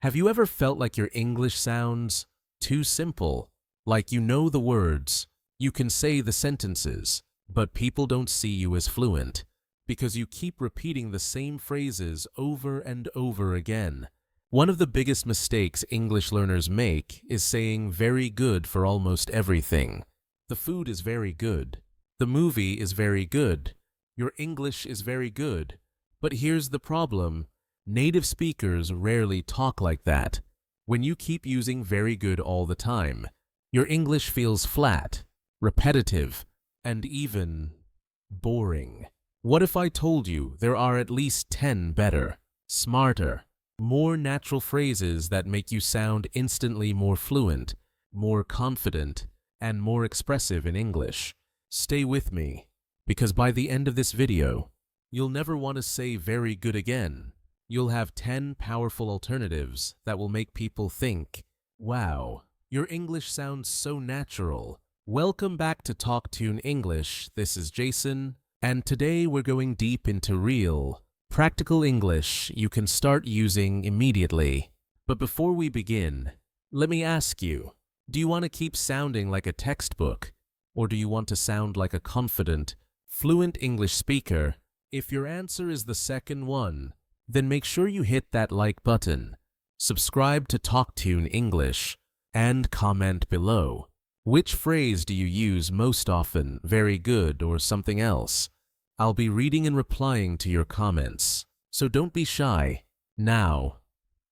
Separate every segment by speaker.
Speaker 1: Have you ever felt like your English sounds too simple? Like you know the words, you can say the sentences, but people don't see you as fluent because you keep repeating the same phrases over and over again. One of the biggest mistakes English learners make is saying very good for almost everything. The food is very good. The movie is very good. Your English is very good. But here's the problem. Native speakers rarely talk like that. When you keep using very good all the time, your English feels flat, repetitive, and even boring. What if I told you there are at least 10 better, smarter, more natural phrases that make you sound instantly more fluent, more confident, and more expressive in English? Stay with me, because by the end of this video, you'll never want to say very good again. You'll have 10 powerful alternatives that will make people think, wow, your English sounds so natural. Welcome back to TalkTune English. This is Jason, and today we're going deep into real, practical English you can start using immediately. But before we begin, let me ask you, do you want to keep sounding like a textbook, or do you want to sound like a confident, fluent English speaker? If your answer is the second one, then make sure you hit that like button, subscribe to TalkTune English, and comment below. Which phrase do you use most often, very good or something else? I'll be reading and replying to your comments, so don't be shy. Now,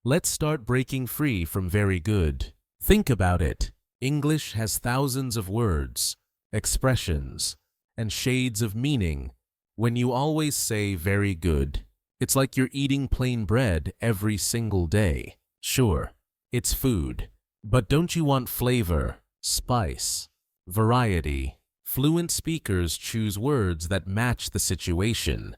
Speaker 1: let's start breaking free from very good. Think about it. English has thousands of words, expressions, and shades of meaning. When you always say very good, it's like you're eating plain bread every single day. Sure, it's food, but don't you want flavor, spice, variety? Fluent speakers choose words that match the situation,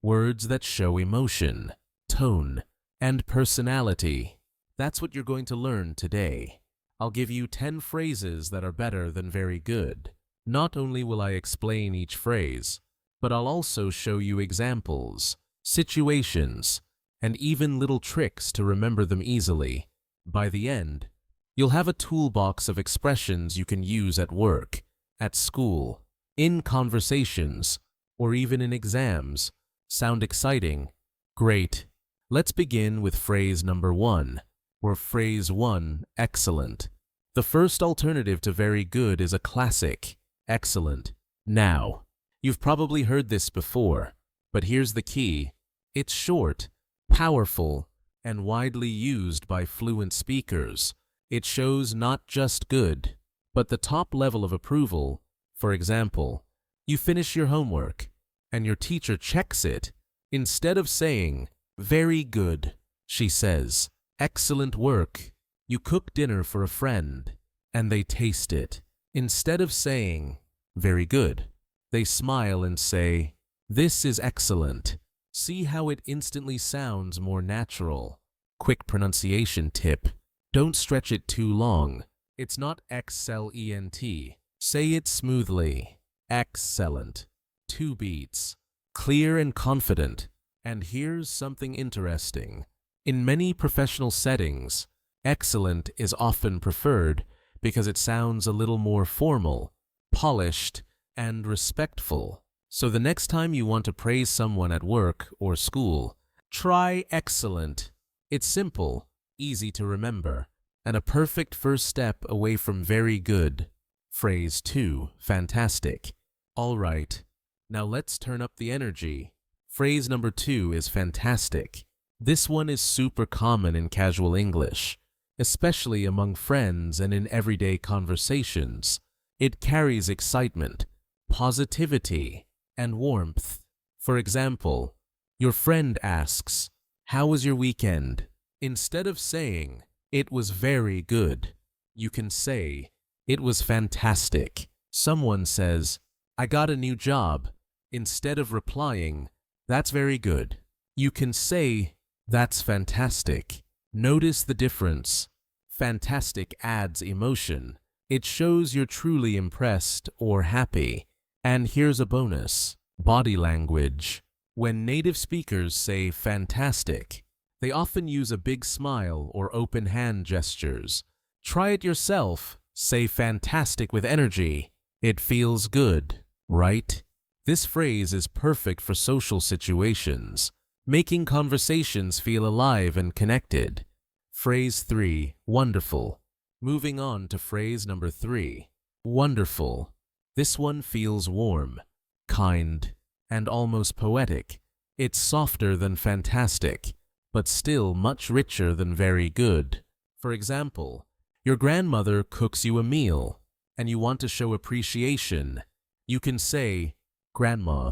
Speaker 1: words that show emotion, tone, and personality. That's what you're going to learn today. I'll give you 10 phrases that are better than very good. Not only will I explain each phrase, but I'll also show you examples, situations, and even little tricks to remember them easily. By the end, you'll have a toolbox of expressions you can use at work, at school, in conversations, or even in exams. Sound exciting? Great. Let's begin with phrase number 1, or phrase 1, excellent. The first alternative to very good is a classic, excellent. Now, you've probably heard this before, but here's the key. It's short, powerful, and widely used by fluent speakers. It shows not just good, but the top level of approval. For example, you finish your homework, and your teacher checks it. Instead of saying, very good, she says, excellent work. You cook dinner for a friend, and they taste it. Instead of saying, very good, they smile and say, this is excellent. See how it instantly sounds more natural. Quick pronunciation tip. Don't stretch it too long. It's not excellent. Say it smoothly. Excellent. 2 beats. Clear and confident. And here's something interesting. In many professional settings, excellent is often preferred because it sounds a little more formal, polished, and respectful. So the next time you want to praise someone at work or school, try excellent. It's simple, easy to remember, and a perfect first step away from very good. Phrase 2, fantastic. All right, now let's turn up the energy. Phrase number 2 is fantastic. This one is super common in casual English, especially among friends and in everyday conversations. It carries excitement, positivity, and warmth. For example, your friend asks, how was your weekend? Instead of saying, it was very good, you can say, it was fantastic. Someone says, I got a new job. Instead of replying, that's very good, you can say, that's fantastic. Notice the difference. Fantastic adds emotion. It shows you're truly impressed or happy. And here's a bonus. Body language. When native speakers say fantastic, They often use a big smile or open hand gestures. Try it yourself. Say fantastic with energy. It feels good, right? This phrase is perfect for social situations, making conversations feel alive and connected. Phrase 3, wonderful. Moving on to phrase number 3, wonderful. This one feels warm, kind, and almost poetic. It's softer than fantastic, but still much richer than very good. For example, your grandmother cooks you a meal, and you want to show appreciation. You can say, "Grandma,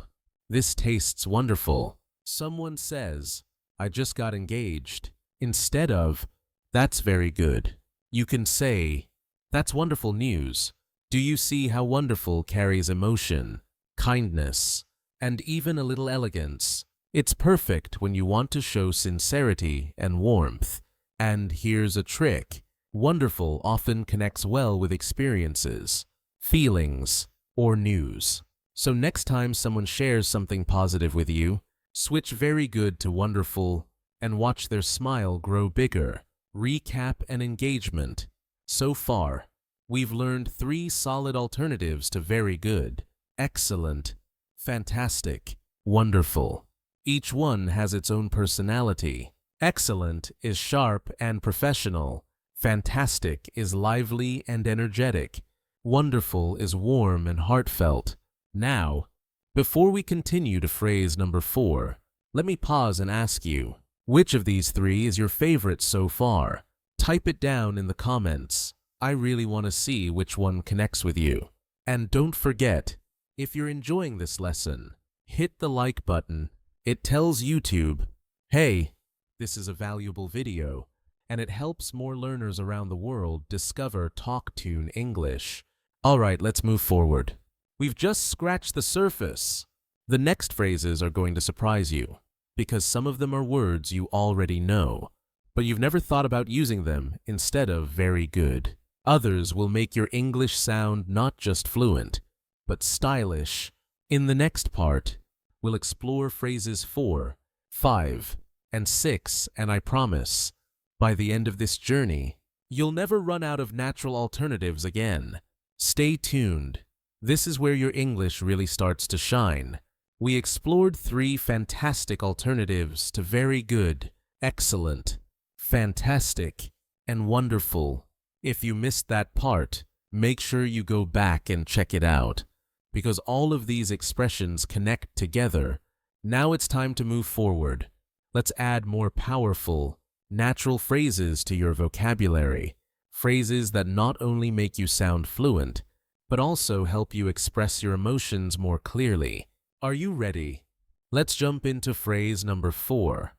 Speaker 1: this tastes wonderful." Someone says, "I just got engaged." Instead of, "That's very good," you can say, "That's wonderful news." Do you see how wonderful carries emotion, kindness, and even a little elegance? It's perfect when you want to show sincerity and warmth. And here's a trick. Wonderful often connects well with experiences, feelings, or news. So next time someone shares something positive with you, switch very good to wonderful and watch their smile grow bigger. Recap and engagement. So far, we've learned 3 solid alternatives to very good, excellent, fantastic, wonderful. Each one has its own personality. Excellent is sharp and professional. Fantastic is lively and energetic. Wonderful is warm and heartfelt. Now, before we continue to phrase number 4, let me pause and ask you, which of these 3 is your favorite so far? Type it down in the comments. I really want to see which one connects with you. And don't forget, if you're enjoying this lesson, hit the like button. It tells YouTube, hey, this is a valuable video, and it helps more learners around the world discover TalkTune English. Alright, let's move forward. We've just scratched the surface. The next phrases are going to surprise you, because some of them are words you already know, but you've never thought about using them instead of very good. Others will make your English sound not just fluent, but stylish. In the next part, we'll explore phrases 4, 5, and 6, and I promise, by the end of this journey, you'll never run out of natural alternatives again. Stay tuned. This is where your English really starts to shine. We explored 3 fantastic alternatives to very good, excellent, fantastic, and wonderful. If you missed that part, make sure you go back and check it out, because all of these expressions connect together. Now it's time to move forward. Let's add more powerful, natural phrases to your vocabulary. Phrases that not only make you sound fluent, but also help you express your emotions more clearly. Are you ready? Let's jump into phrase number 4.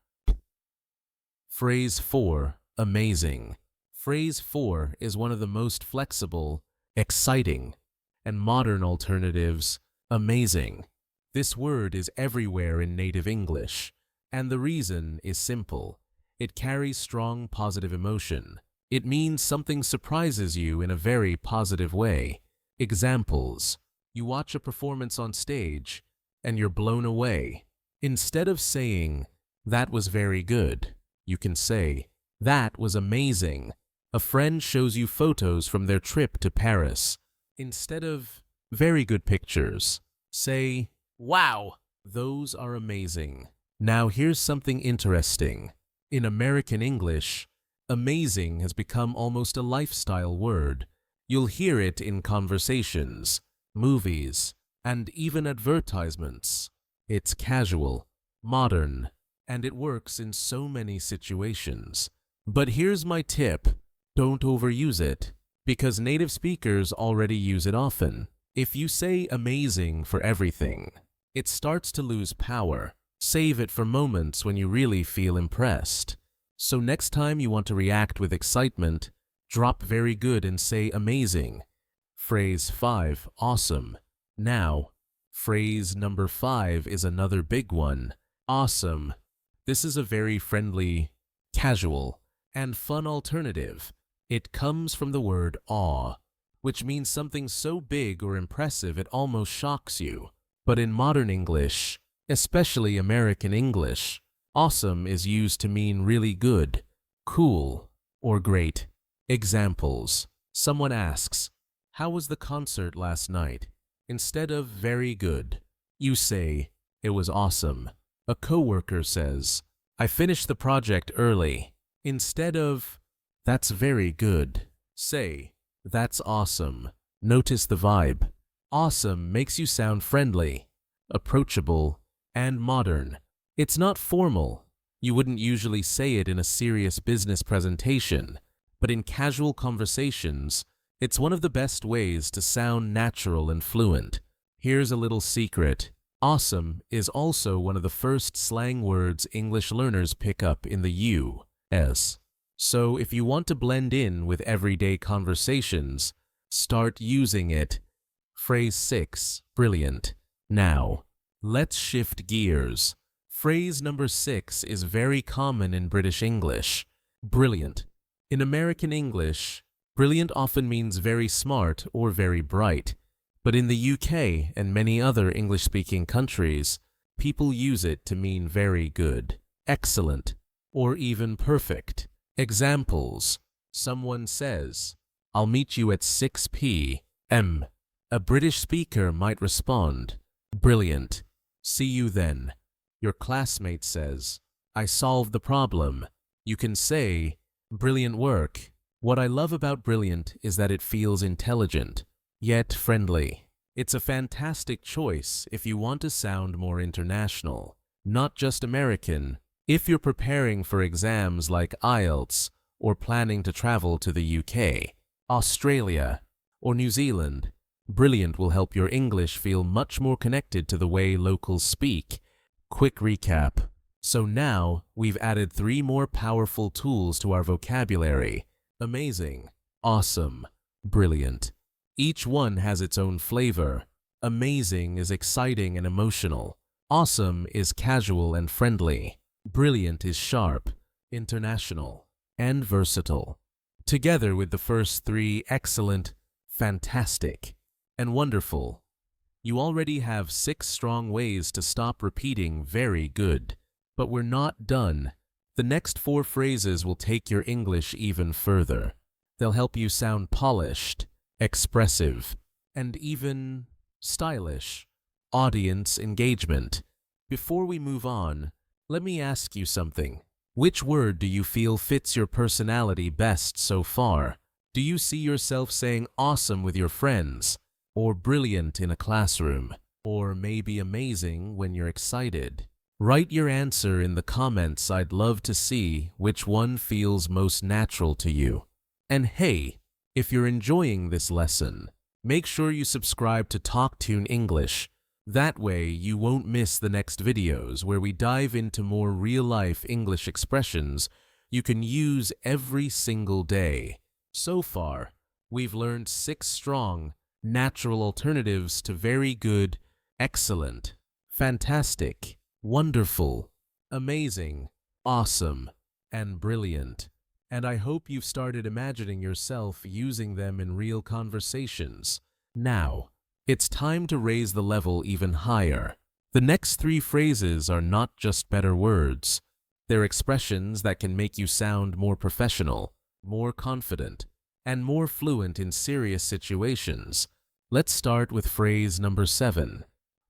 Speaker 1: Phrase 4, amazing. Phrase 4 is one of the most flexible, exciting, and modern alternatives, amazing. This word is everywhere in native English, and the reason is simple. It carries strong positive emotion. It means something surprises you in a very positive way. Examples: you watch a performance on stage, and you're blown away. Instead of saying, "That was very good," you can say, "That was amazing." A friend shows you photos from their trip to Paris. Instead of, "Very good pictures," say, "Wow, those are amazing." Now here's something interesting. In American English, amazing has become almost a lifestyle word. You'll hear it in conversations, movies, and even advertisements. It's casual, modern, and it works in so many situations. But here's my tip. Don't overuse it, because native speakers already use it often. If you say amazing for everything, it starts to lose power. Save it for moments when you really feel impressed. So next time you want to react with excitement, drop very good and say amazing. Phrase 5, awesome. Now, phrase number 5 is another big one, awesome. This is a very friendly, casual, and fun alternative. It comes from the word awe, which means something so big or impressive it almost shocks you. But in modern English, especially American English, Awesome is used to mean really good, cool, or great. Examples. Someone asks, "How was the concert last night?" Instead of very good, you say, "It was awesome." A coworker says, "I finished the project early." Instead of, "That's very good," say, "That's awesome." Notice the vibe. Awesome makes you sound friendly, approachable, and modern. It's not formal. You wouldn't usually say it in a serious business presentation, but in casual conversations, it's one of the best ways to sound natural and fluent. Here's a little secret. Awesome is also one of the first slang words English learners pick up in the U.S. So if you want to blend in with everyday conversations, start using it. Phrase 6. Brilliant. Now, let's shift gears. Phrase number 6 is very common in British English. Brilliant. In American English, brilliant often means very smart or very bright. But in the UK and many other English-speaking countries, people use it to mean very good, excellent, or even perfect. Examples. Someone says, "I'll meet you at 6 p.m." A British speaker might respond, "Brilliant. See you then." Your classmate says, "I solved the problem." You can say, "Brilliant work." What I love about brilliant is that it feels intelligent, yet friendly. It's a fantastic choice if you want to sound more international, not just American. If you're preparing for exams like IELTS or planning to travel to the UK, Australia, or New Zealand, brilliant will help your English feel much more connected to the way locals speak. Quick recap. So now we've added 3 more powerful tools to our vocabulary. Amazing, awesome, brilliant. Each one has its own flavor. Amazing is exciting and emotional. Awesome is casual and friendly. Brilliant is sharp, international, and versatile. Together with the first 3, excellent, fantastic, and wonderful, you already have 6 strong ways to stop repeating very good. But we're not done. The next 4 phrases will take your English even further. They'll help you sound polished, expressive, and even stylish. Audience engagement. Before we move on, let me ask you something. Which word do you feel fits your personality best so far? Do you see yourself saying awesome with your friends, or brilliant in a classroom, or maybe amazing when you're excited? Write your answer in the comments. I'd love to see which one feels most natural to you. And hey, if you're enjoying this lesson, make sure you subscribe to TalkTune English. That way you won't miss the next videos where we dive into more real-life English expressions you can use every single day. So far, we've learned 6 strong, natural alternatives to very good, excellent, fantastic, wonderful, amazing, awesome, and brilliant. And I hope you've started imagining yourself using them in real conversations. Now, it's time to raise the level even higher. The next 3 phrases are not just better words. They're expressions that can make you sound more professional, more confident, and more fluent in serious situations. Let's start with phrase number 7.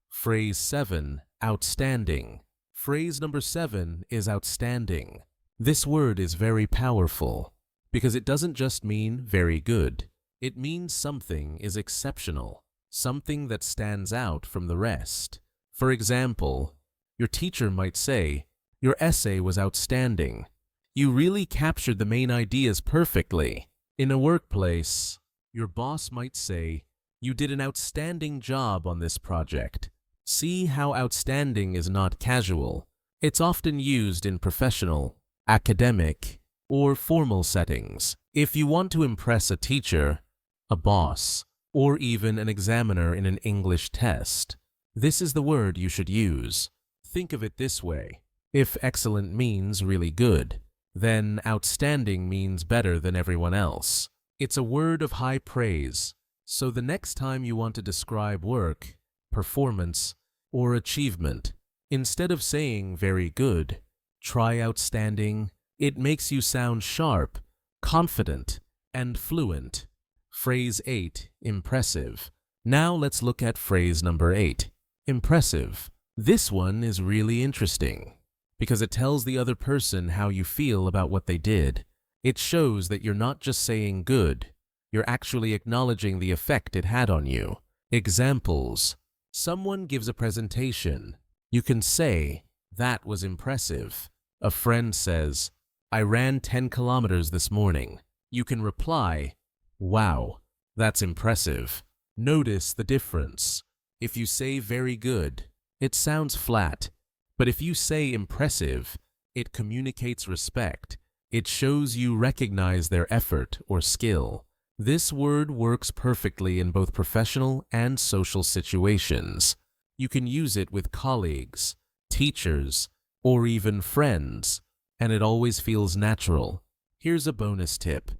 Speaker 1: Phrase 7, outstanding. Phrase number 7 is outstanding. This word is very powerful because it doesn't just mean very good. It means something is exceptional, something that stands out from the rest. For example, your teacher might say, "Your essay was outstanding. You really captured the main ideas perfectly." In a workplace, your boss might say, "You did an outstanding job on this project." See how outstanding is not casual. It's often used in professional, academic, or formal settings. If you want to impress a teacher, a boss, or even an examiner in an English test, this is the word you should use. Think of it this way. If excellent means really good, then outstanding means better than everyone else. It's a word of high praise. So the next time you want to describe work, performance, or achievement, instead of saying very good, Try outstanding. It makes you sound sharp, confident, and fluent. Phrase 8, impressive. Now let's look at phrase number 8, impressive. This one is really interesting because it tells the other person how you feel about what they did. It shows that you're not just saying good, you're actually acknowledging the effect it had on you. Examples. Someone gives a presentation. You can say, that was impressive. A friend says, I ran 10 kilometers this morning. You can reply, wow, that's impressive. Notice the difference. If you say very good, it sounds flat. But if you say impressive, it communicates respect. It shows you recognize their effort or skill. This word works perfectly in both professional and social situations. You can use it with colleagues, teachers, or even friends, and it always feels natural. Here's a bonus tip.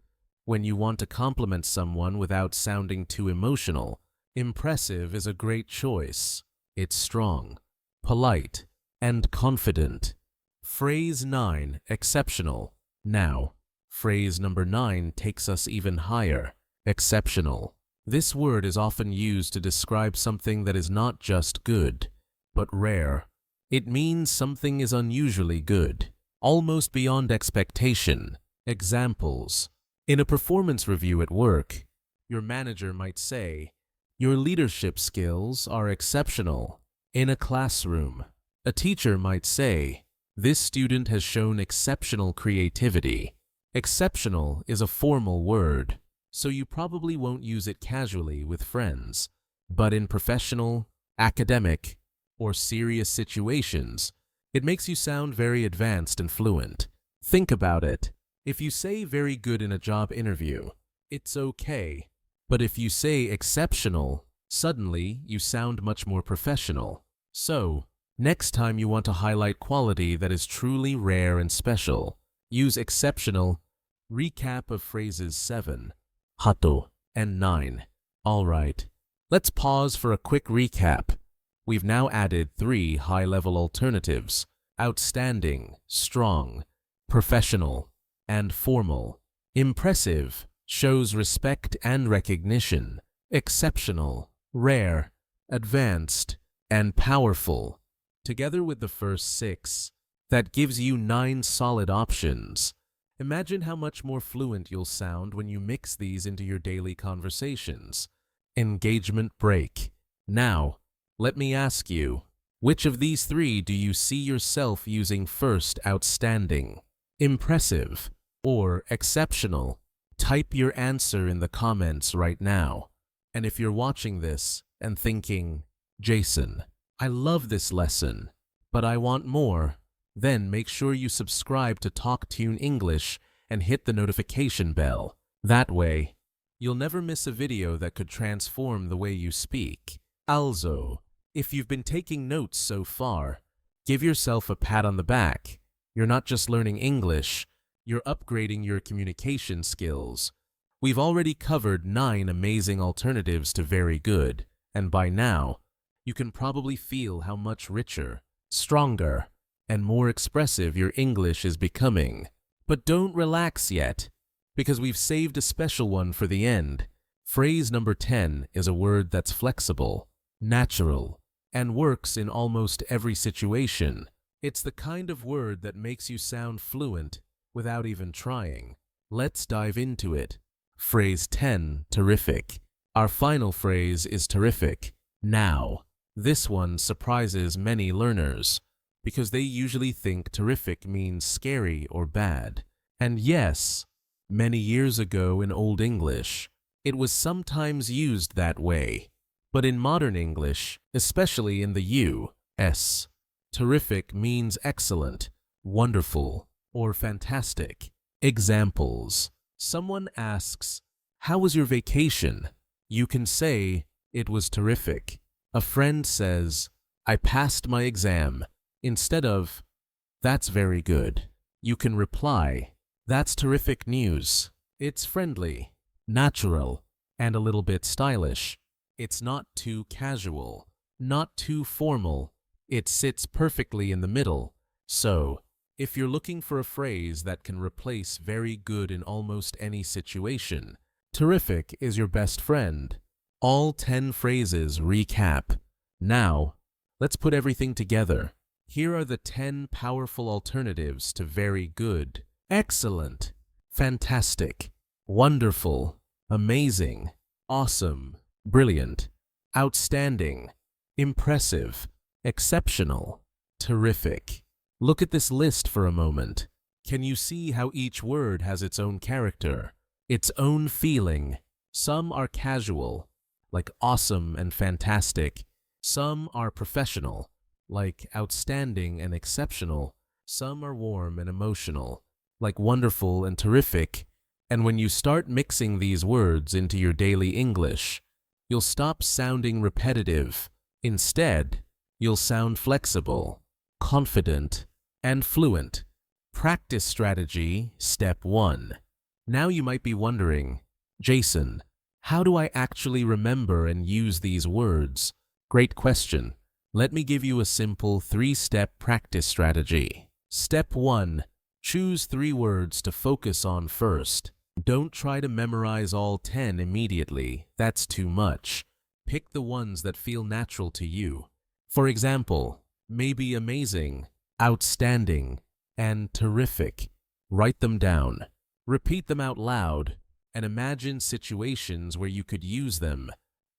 Speaker 1: When you want to compliment someone without sounding too emotional, impressive is a great choice. It's strong, polite, and confident. Phrase 9, exceptional. Now, phrase number 9 takes us even higher, exceptional. This word is often used to describe something that is not just good, but rare. It means something is unusually good, almost beyond expectation. Examples. In a performance review at work, your manager might say, your leadership skills are exceptional. In a classroom, a teacher might say, this student has shown exceptional creativity. Exceptional is a formal word, so you probably won't use it casually with friends. But in professional, academic, or serious situations, it makes you sound very advanced and fluent. Think about it. If you say very good in a job interview, it's okay. But if you say exceptional, suddenly you sound much more professional. So, next time you want to highlight quality that is truly rare and special, use exceptional. Recap of phrases 7, hato, and 9. Alright, let's pause for a quick recap. We've now added 3 high-level alternatives: outstanding, strong, professional, and formal. Impressive shows respect and recognition. Exceptional, rare, advanced, and powerful. Together with the first 6, that gives you 9 solid options. Imagine how much more fluent you'll sound when you mix these into your daily conversations. Engagement break. Now, let me ask you, which of these 3 do you see yourself using first: outstanding, impressive, or exceptional? Type your answer in the comments right now. And if you're watching this and thinking, Jason, I love this lesson, but I want more, then make sure you subscribe to TalkTune English and hit the notification bell. That way, you'll never miss a video that could transform the way you speak. Also, if you've been taking notes so far, give yourself a pat on the back. You're not just learning English, you're upgrading your communication skills. We've already covered 9 amazing alternatives to very good, and by now, you can probably feel how much richer, stronger, and more expressive your English is becoming. But don't relax yet, because we've saved a special one for the end. Phrase number 10 is a word that's flexible, natural, and works in almost every situation. It's the kind of word that makes you sound fluent without even trying. Let's dive into it. Phrase 10, terrific. Our final phrase is terrific. Now, this one surprises many learners because they usually think terrific means scary or bad. And yes, many years ago in Old English, it was sometimes used that way. But in modern English, especially in the U.S., terrific means excellent, wonderful, or fantastic. Examples. Someone asks, how was your vacation? You can say, it was terrific. A friend says, I passed my exam. Instead of, that's very good, you can reply, that's terrific news. It's friendly, natural, and a little bit stylish. It's not too casual, not too formal. It sits perfectly in the middle. So, If you're looking for a phrase that can replace very good in almost any situation, terrific is your best friend. All 10 phrases recap. Now, let's put everything together. Here are the 10 powerful alternatives to very good. Excellent, fantastic, wonderful, amazing, awesome, brilliant, outstanding, impressive, exceptional, terrific. Look at this list for a moment. Can you see how each word has its own character, its own feeling? Some are casual, like awesome and fantastic. Some are professional, like outstanding and exceptional. Some are warm and emotional, like wonderful and terrific. And when you start mixing these words into your daily English, you'll stop sounding repetitive. Instead, you'll sound flexible, confident, and fluent. Practice strategy, step 1. Now you might be wondering, Jason, how do I actually remember and use these words? Great question. Let me give you a simple 3-step practice strategy. Step 1. Choose 3 words to focus on first. Don't try to memorize all 10 immediately. That's too much. Pick the ones that feel natural to you. For example, maybe amazing, outstanding, and terrific. Write them down. Repeat them out loud, and imagine situations where you could use them.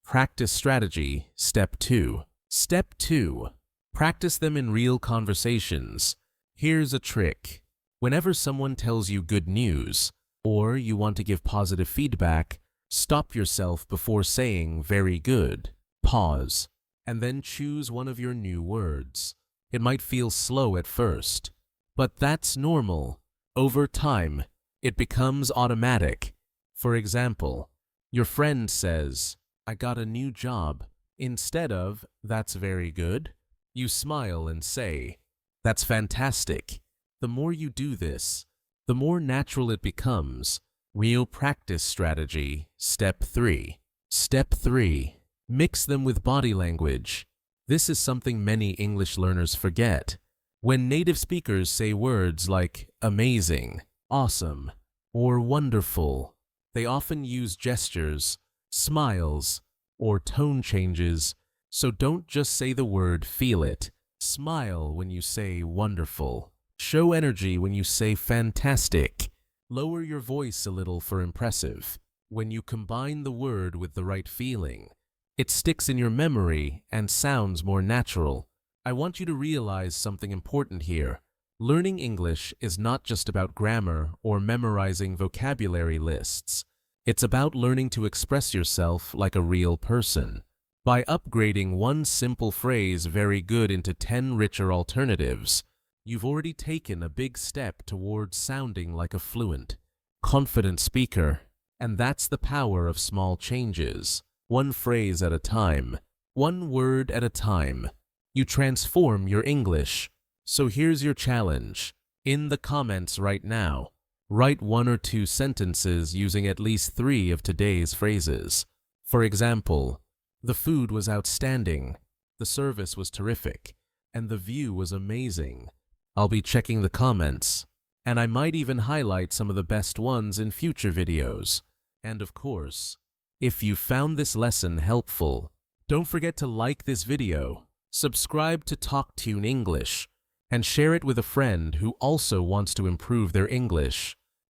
Speaker 1: Practice strategy, step 2. Step 2. Practice them in real conversations. Here's a trick. Whenever someone tells you good news, or you want to give positive feedback, stop yourself before saying very good. Pause, and then choose one of your new words. It might feel slow at first, but that's normal. Over time, it becomes automatic. For example, your friend says, "I got a new job." Instead of, "That's very good," you smile and say, "That's fantastic." The more you do this, the more natural it becomes. Real practice strategy, step 3. Step 3. Mix them with body language. This is something many English learners forget. When native speakers say words like amazing, awesome, or wonderful, they often use gestures, smiles, or tone changes. So don't just say the word, feel it. Smile when you say wonderful. Show energy when you say fantastic. Lower your voice a little for impressive. When you combine the word with the right feeling, it sticks in your memory and sounds more natural. I want you to realize something important here. Learning English is not just about grammar or memorizing vocabulary lists. It's about learning to express yourself like a real person. By upgrading one simple phrase very good into 10 richer alternatives, you've already taken a big step towards sounding like a fluent, confident speaker. And that's the power of small changes. One phrase at a time, one word at a time. You transform your English. So here's your challenge. In the comments right now, write 1 or 2 sentences using at least 3 of today's phrases. For example, the food was outstanding, the service was terrific, and the view was amazing. I'll be checking the comments, and I might even highlight some of the best ones in future videos. And of course, if you found this lesson helpful, don't forget to like this video, subscribe to TalkTune English, and share it with a friend who also wants to improve their English.